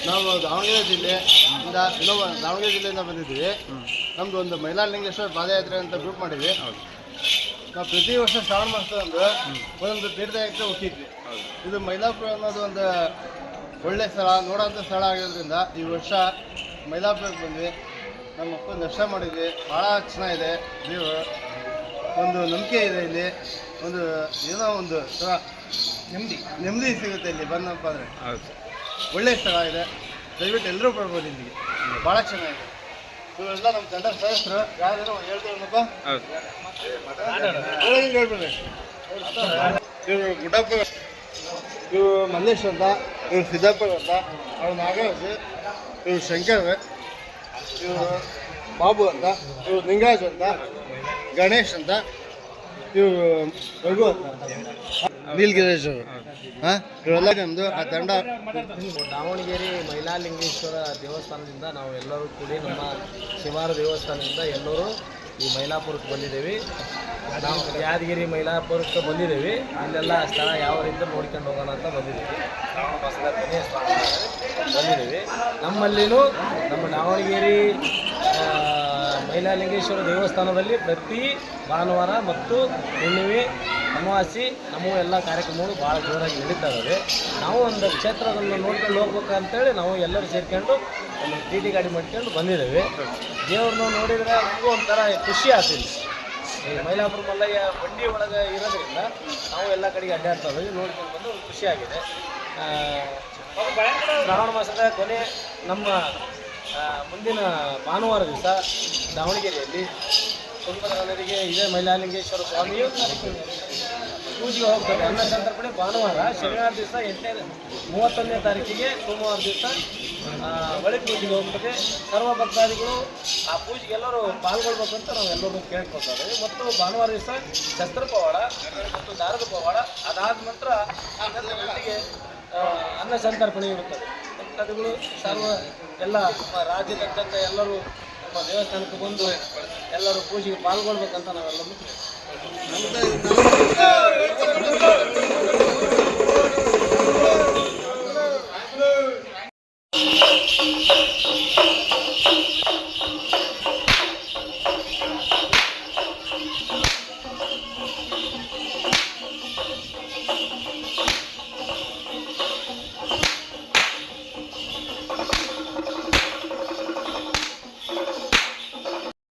ನಾವು ದಾವಣಗೆರೆ ಜಿಲ್ಲೆಯಿಂದ ದಾವಣಗೆರೆ ಜಿಲ್ಲೆಯಿಂದ ಬಂದಿದ್ದೀವಿ. ನಮ್ಮದು ಒಂದು ಮೈಲಾರಲಿಂಗೇಶ್ವರ ಪಾದಯಾತ್ರೆ ಅಂತ ಗ್ರೂಪ್ ಮಾಡಿದ್ವಿ. ನಾವು ಪ್ರತಿ ವರ್ಷ ಶ್ರಾವಣ ಮಾಸದಂದು ಒಂದೊಂದು ತೀರ್ಥಯಾತ್ರೆ ಹೋಗಿದ್ವಿ. ಇದು ಮೈಲಾಪುರ ಅನ್ನೋದು ಒಂದು ಒಳ್ಳೆ ಸ್ಥಳ, ನೋಡೋಂಥ ಸ್ಥಳ ಆಗಿರೋದ್ರಿಂದ ಈ ವರ್ಷ ಮೈಲಾಪುರಕ್ಕೆ ಬಂದ್ವಿ. ನಮ್ಮ ಅಪ್ಪನ ದರ್ಶನ ಮಾಡಿದ್ವಿ. ಭಾಳ ಚೆನ್ನಾಗಿದೆ ವ್ಯೂ. ಒಂದು ನಂಬಿಕೆ ಇದೆ ಇಲ್ಲಿ, ಒಂದು ಏನೋ ಒಂದು ಥರ ನೆಮ್ಮದಿ ಸಿಗುತ್ತೆ ಇಲ್ಲಿ ಬಂದಪ್ಪ ಅಂದರೆ. ಒಳ್ಳೆಯ ಸ್ಥಳ ಇದೆ, ದಯವಿಟ್ಟು ಎಲ್ಲರೂ ಬರ್ಬೋದು ಇಲ್ಲಿಗೆ, ಭಾಳ ಚೆನ್ನಾಗಿದೆ. ಇವರೆಲ್ಲ ನಮ್ಮ ತಂಡ ಸದಸ್ಯರು ಯಾವ್ದಾದ್ರು ಹೇಳ್ತೀವಪ್ಪ ಹೇಳ್ಬಿಡ್ರಿ. ಇವರು ಗುಡ್ಡಪ್ಪ, ಇವರು ಮಲ್ಲೇಶ್ ಅಂತ, ಇವರು ಸಿದ್ದಪ್ಪ ಅಂತ, ಅವ್ರು ನಾಗರಾಜ್, ಇವರು ಶಂಕರ್, ಇವರು ಬಾಬು ಅಂತ, ಇವರು ನಿಂಗರಾಜ್ ಅಂತ, ಗಣೇಶ್ ಅಂತ, ಇವರು ರಘು ಅಂತ, ನೀಲ್ಗಿರೀಶ್ ಅವರು. ಹಾಂ, ಇವರೆಲ್ಲ ನಮ್ಮದು ಆ ತಂಡ. ದಾವಣಗೆರೆ ಮೈಲಾಲಿಂಗೇಶ್ವರ ದೇವಸ್ಥಾನದಿಂದ ನಾವು ಎಲ್ಲರೂ ಕೂಡಿ ನಮ್ಮ ಶಿವಾರ ದೇವಸ್ಥಾನದಿಂದ ಎಲ್ಲರೂ ಈ ಮೈಲಾಪುರಕ್ಕೆ ಬಂದಿದ್ದೇವೆ. ನಾವು ಯಾದಗಿರಿ ಮೈಲಾಪುರಕ್ಕೆ ಬಂದಿದ್ದೇವೆ. ಇಲ್ಲೆಲ್ಲ ಸ್ಥಳ ಯಾವ ರೀತಿ ನೋಡ್ಕೊಂಡು ಹೋಗೋಣ ಅಂತ ಬಂದಿದ್ದೀವಿ. ಶ್ರಾವಣ ಮಾಸದ ಕೊನೆಯ ಬಂದಿದ್ದೇವೆ. ನಮ್ಮಲ್ಲಿನೂ ನಮ್ಮ ದಾವಣಗೆರೆ ಮೈಲಾಲಿಂಗೇಶ್ವರ ದೇವಸ್ಥಾನದಲ್ಲಿ ಪ್ರತಿ ಭಾನುವಾರ ಮತ್ತು ಹುಣ್ಣಿಮೆ ಅಮಾವಾಸ್ಯೆ ನಮ್ಮ ಎಲ್ಲ ಕಾರ್ಯಕ್ರಮಗಳು ಭಾಳ ಜೋರಾಗಿ ನಡೀತಾ ಇದ್ದಾವೆ. ನಾವು ಒಂದು ಕ್ಷೇತ್ರದಲ್ಲಿ ನೋಡ್ಕೊಂಡು ಹೋಗ್ಬೇಕಂತೇಳಿ ನಾವು ಎಲ್ಲರೂ ಸೇರ್ಕೊಂಡು ಒಂದು ಟಿ ಗಾಡಿ ಮಾಡ್ಕೊಂಡು ಬಂದಿದ್ದೇವೆ. ದೇವ್ರನ್ನ ನೋಡಿದರೆ ನಮಗೂ ಒಂಥರ ಖುಷಿ ಆಗ್ತಿಲ್ಲ. ಈ ಮೈಲಾಪುರ ಮಲ್ಲಯ್ಯ ಬಂಡಿ ಒಳಗೆ ಇರೋದ್ರಿಂದ ನಾವು ಎಲ್ಲ ಕಡೆಗೆ ಅಡ್ಡಾಡ್ತಾ ಇದ್ದೀವಿ. ನೋಡ್ಕೊಂಡು ಬಂದು ಖುಷಿಯಾಗಿದೆ. ಶ್ರಾವಣ ಮಾಸದ ಕೊನೆ ನಮ್ಮ ಮುಂದಿನ ಭಾನುವಾರ ದಿವಸ ದಾವಣಗೆರೆಯಲ್ಲಿ ತುಂಗಭದ್ರಾ ನದಿಗೆ ಇದೇ ಮೈಲಾಲಿಂಗೇಶ್ವರ ಸ್ವಾಮಿಯು ಪೂಜೆಗೆ ಹೋಗ್ತದೆ. ಅನ್ನಸಂತರ್ಪಣೆ ಭಾನುವಾರ, ಶನಿವಾರ ದಿವಸ 31ನೇ ತಾರೀಕಿಗೆ ಸೋಮವಾರ ದಿವಸ ಬಳಿ ಪೂಜೆಗೆ ಹೋಗ್ತದೆ. ಸರ್ವ ಭಕ್ತಾದಿಗಳು ಆ ಪೂಜೆಗೆ ಎಲ್ಲರೂ ಪಾಲ್ಗೊಳ್ಬೇಕಂತ ನಾವು ಎಲ್ಲರೂ ಕೇಳ್ಕೊತಾ ಇದ್ದೀವಿ. ಮತ್ತು ಭಾನುವಾರ ದಿವಸ ಶಸ್ತ್ರ ಪವಾಡ ಮತ್ತು ದಾರದ ಪವಾಡ, ಅದಾದ ನಂತರ 11 ಗಂಟೆಗೆ ಅನ್ನ ಸಂತರ್ಪಣೆ ಇರುತ್ತದೆ. ಭಕ್ತಾದಿಗಳು ಸರ್ವ ಎಲ್ಲ ನಮ್ಮ ರಾಜ್ಯದಾದ್ಯಂತ ಎಲ್ಲರೂ ನಮ್ಮ ದೇವಸ್ಥಾನಕ್ಕೆ ಬಂದು ಎಲ್ಲರೂ ಪೂಜೆಗೆ ಪಾಲ್ಗೊಳ್ಬೇಕಂತ ನಾವೆಲ್ಲರೂ